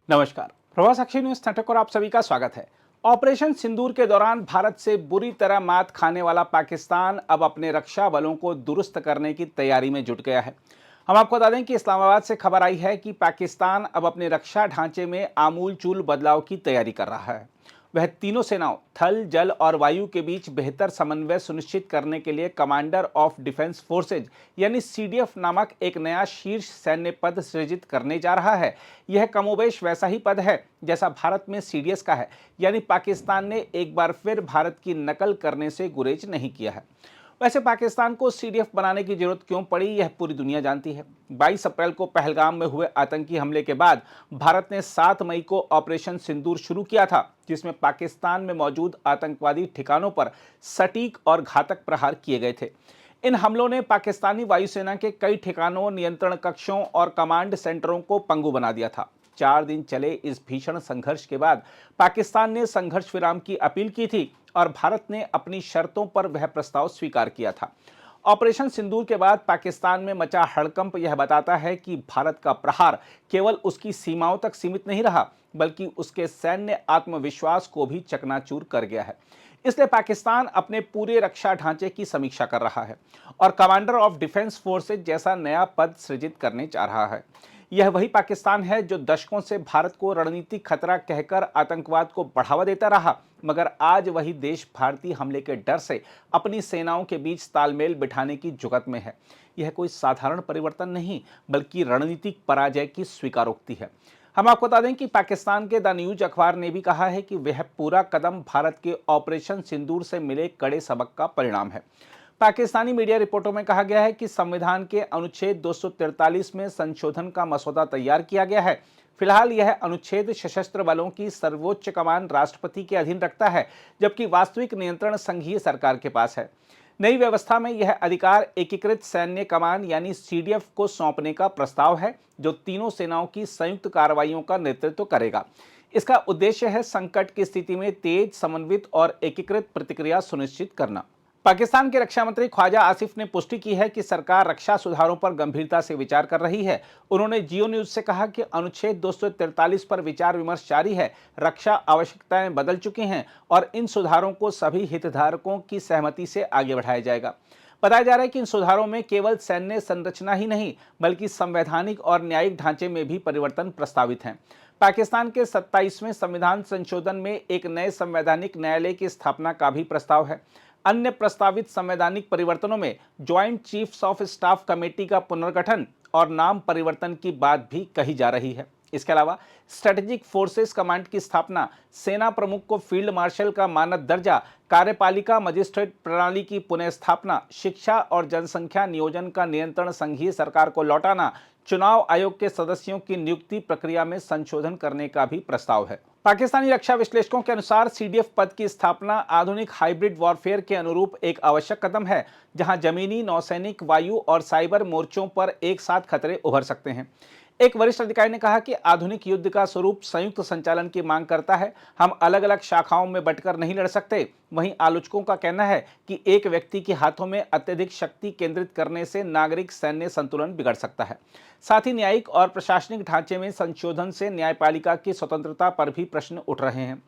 नमस्कार। प्रभास अक्षय न्यूज नाटक और आप सभी का स्वागत है। ऑपरेशन सिंदूर के दौरान भारत से बुरी तरह मात खाने वाला पाकिस्तान अब अपने रक्षा बलों को दुरुस्त करने की तैयारी में जुट गया है। हम आपको बता दें कि इस्लामाबाद से खबर आई है कि पाकिस्तान अब अपने रक्षा ढांचे में आमूलचूल बदलाव की तैयारी कर रहा है। वह तीनों सेनाओं थल, जल और वायु के बीच बेहतर समन्वय सुनिश्चित करने के लिए कमांडर ऑफ डिफेंस फोर्सेज यानी सीडीएफ नामक एक नया शीर्ष सैन्य पद सृजित करने जा रहा है। यह कमोबेश वैसा ही पद है जैसा भारत में सीडीएस का है, यानी पाकिस्तान ने एक बार फिर भारत की नकल करने से गुरेज नहीं किया है। वैसे पाकिस्तान को सीडीएफ बनाने की जरूरत क्यों पड़ी, यह पूरी दुनिया जानती है। 22 अप्रैल को पहलगाम में हुए आतंकी हमले के बाद भारत ने 7 मई को ऑपरेशन सिंदूर शुरू किया था, जिसमें पाकिस्तान में मौजूद आतंकवादी ठिकानों पर सटीक और घातक प्रहार किए गए थे। इन हमलों ने पाकिस्तानी वायुसेना के कई ठिकानों, नियंत्रण कक्षों और कमांड सेंटरों को पंगु बना दिया था। 4 दिन चले इस भीषण संघर्ष के बाद पाकिस्तान ने संघर्ष विराम की अपील की थी और भारत ने अपनी शर्तों पर वह प्रस्ताव स्वीकार किया था। ऑपरेशन सिंदूर के बाद पाकिस्तान में मचा हड़कंप यह बताता है कि भारत का प्रहार केवल उसकी सीमाओं तक सीमित नहीं रहा, बल्कि उसके सैन्य आत्मविश्वास को भी चकनाचूर कर गया है। इसलिए पाकिस्तान अपने पूरे रक्षा ढांचे की समीक्षा कर रहा है और कमांडर ऑफ डिफेंस फोर्सेज जैसा नया पद सृजित करने जा रहा है। यह वही पाकिस्तान है जो दशकों से भारत को रणनीतिक खतरा कहकर आतंकवाद को बढ़ावा देता रहा, मगर आज वही देश भारतीय हमले के डर से अपनी सेनाओं के बीच तालमेल बिठाने की जुगत में है। यह कोई साधारण परिवर्तन नहीं, बल्कि रणनीतिक पराजय की स्वीकारोक्ति है। हम आपको बता दें कि पाकिस्तान के द न्यूज अखबार ने भी कहा है कि वह पूरा कदम भारत के ऑपरेशन सिंदूर से मिले कड़े सबक का परिणाम है। पाकिस्तानी मीडिया रिपोर्टों में कहा गया है कि संविधान के अनुच्छेद 243 में संशोधन का मसौदा तैयार किया गया है। फिलहाल यह अनुच्छेद सशस्त्र बलों की सर्वोच्च कमान राष्ट्रपति के अधीन रखता है, जबकि वास्तविक नियंत्रण संघीय सरकार के पास है। नई व्यवस्था में यह अधिकार एकीकृत सैन्य कमान यानी सीडीएफ को सौंपने का प्रस्ताव है, जो तीनों सेनाओं की संयुक्त कार्रवाइयों का नेतृत्व करेगा। इसका उद्देश्य है संकट की स्थिति में तेज, समन्वित और एकीकृत प्रतिक्रिया सुनिश्चित करना। पाकिस्तान के रक्षा मंत्री ख्वाजा आसिफ ने पुष्टि की है कि सरकार रक्षा सुधारों पर गंभीरता से विचार कर रही है। उन्होंने जियो न्यूज से कहा कि अनुच्छेद 243 पर विचार विमर्श जारी है, रक्षा आवश्यकताएं बदल चुकी हैं और इन सुधारों को सभी हितधारकों की सहमति से आगे बढ़ाया जाएगा। बताया जा रहा है कि इन सुधारों में केवल सैन्य संरचना ही नहीं, बल्कि संवैधानिक और न्यायिक ढांचे में भी परिवर्तन प्रस्तावित हैं। पाकिस्तान के 27वें संविधान संशोधन में एक नए संवैधानिक न्यायालय की स्थापना का भी प्रस्ताव है। अन्य प्रस्तावित संवैधानिक परिवर्तनों में joint chiefs of staff committee का पुनर्गठन और नाम परिवर्तन की बात भी कही जा रही है। इसके अलावा स्ट्रेटेजिक फोर्सेस कमांड की स्थापना, सेना प्रमुख को फील्ड मार्शल का मानद दर्जा, कार्यपालिका मजिस्ट्रेट प्रणाली की पुनः स्थापना, शिक्षा और जनसंख्या नियोजन का नियंत्रण संघीय सरकार को लौटाना, चुनाव आयोग के सदस्यों की नियुक्ति प्रक्रिया में संशोधन करने का भी प्रस्ताव है। पाकिस्तानी रक्षा विश्लेषकों के अनुसार सीडीएफ पद की स्थापना आधुनिक हाइब्रिड वॉरफेयर के अनुरूप एक आवश्यक कदम है, जहां जमीनी, नौसैनिक, वायु और साइबर मोर्चों पर एक साथ खतरे उभर सकते हैं। एक वरिष्ठ अधिकारी ने कहा कि आधुनिक युद्ध का स्वरूप संयुक्त संचालन की मांग करता है। हम अलग अलग शाखाओं में बंटकर नहीं लड़ सकते। वहीं आलोचकों का कहना है कि एक व्यक्ति के हाथों में अत्यधिक शक्ति केंद्रित करने से नागरिक सैन्य संतुलन बिगड़ सकता है। साथ ही न्यायिक और प्रशासनिक ढांचे में संशोधन से न्यायपालिका की स्वतंत्रता पर भी प्रश्न उठ रहे हैं।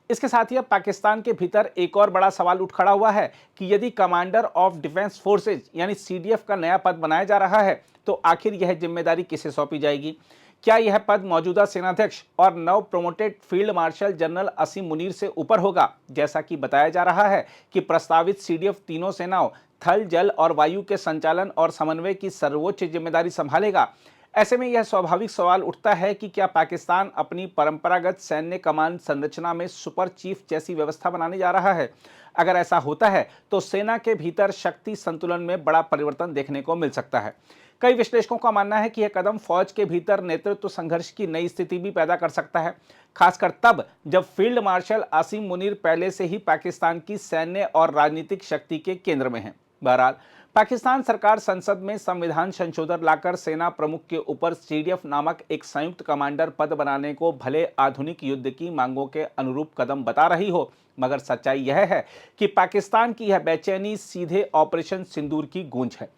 इसके साथ ही अब पाकिस्तान के भीतर एक और बड़ा सवाल उठ खड़ा हुआ है कि यदि कमांडर ऑफ डिफेंस फोर्सेज यानी सीडीएफ का नया पद बनाया जा रहा है, तो आखिर यह जिम्मेदारी किसे सौंपी जाएगी? क्या यह पद मौजूदा सेनाध्यक्ष और नव प्रोमोटेड फील्ड मार्शल जनरल असीम मुनीर से ऊपर होगा? जैसा कि बताया जा रहा है कि प्रस्तावित सीडीएफ तीनों सेनाओं थल, जल और वायु के संचालन और समन्वय की सर्वोच्च जिम्मेदारी संभालेगा। ऐसे में यह स्वाभाविक सवाल उठता है कि क्या पाकिस्तान अपनी परंपरागत सैन्य कमान संरचना में सुपर चीफ जैसी व्यवस्था बनाने जा रहा है? अगर ऐसा होता है तो सेना के भीतर शक्ति संतुलन में बड़ा परिवर्तन देखने को मिल सकता है। कई विश्लेषकों का मानना है कि यह कदम फौज के भीतर नेतृत्व संघर्ष की नई स्थिति भी पैदा कर सकता है, खासकर तब जब फील्ड मार्शल आसिम मुनीर पहले से ही पाकिस्तान की सैन्य और राजनीतिक शक्ति के केंद्र में हैं। बहरहाल पाकिस्तान सरकार संसद में संविधान संशोधन लाकर सेना प्रमुख के ऊपर CDF नामक एक संयुक्त कमांडर पद बनाने को भले आधुनिक युद्ध की मांगों के अनुरूप कदम बता रही हो, मगर सच्चाई यह है कि पाकिस्तान की यह बेचैनी सीधे ऑपरेशन सिंदूर की गूंज है।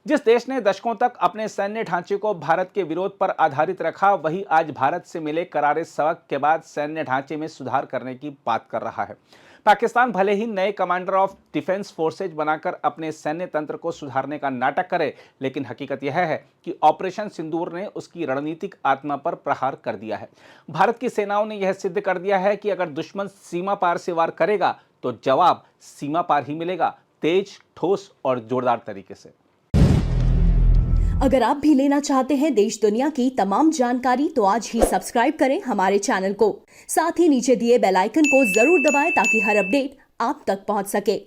जिस देश ने दशकों तक अपने सैन्य ढांचे को भारत के विरोध पर आधारित रखा, वही आज भारत से मिले करारे सबक के बाद सैन्य ढांचे में सुधार करने की बात कर रहा है। पाकिस्तान भले ही नए कमांडर ऑफ डिफेंस फोर्सेज बनाकर अपने सैन्य तंत्र को सुधारने का नाटक करे, लेकिन हकीकत यह है कि ऑपरेशन सिंदूर ने उसकी रणनीतिक आत्मा पर प्रहार कर दिया है। भारत की सेनाओं ने यह सिद्ध कर दिया है कि अगर दुश्मन सीमा पार से वार करेगा तो जवाब सीमा पार ही मिलेगा, तेज, ठोस और जोरदार तरीके से। अगर आप भी लेना चाहते हैं देश दुनिया की तमाम जानकारी तो आज ही सब्सक्राइब करें हमारे चैनल को। साथ ही नीचे दिए बेल आइकन को जरूर दबाएं ताकि हर अपडेट आप तक पहुंच सके।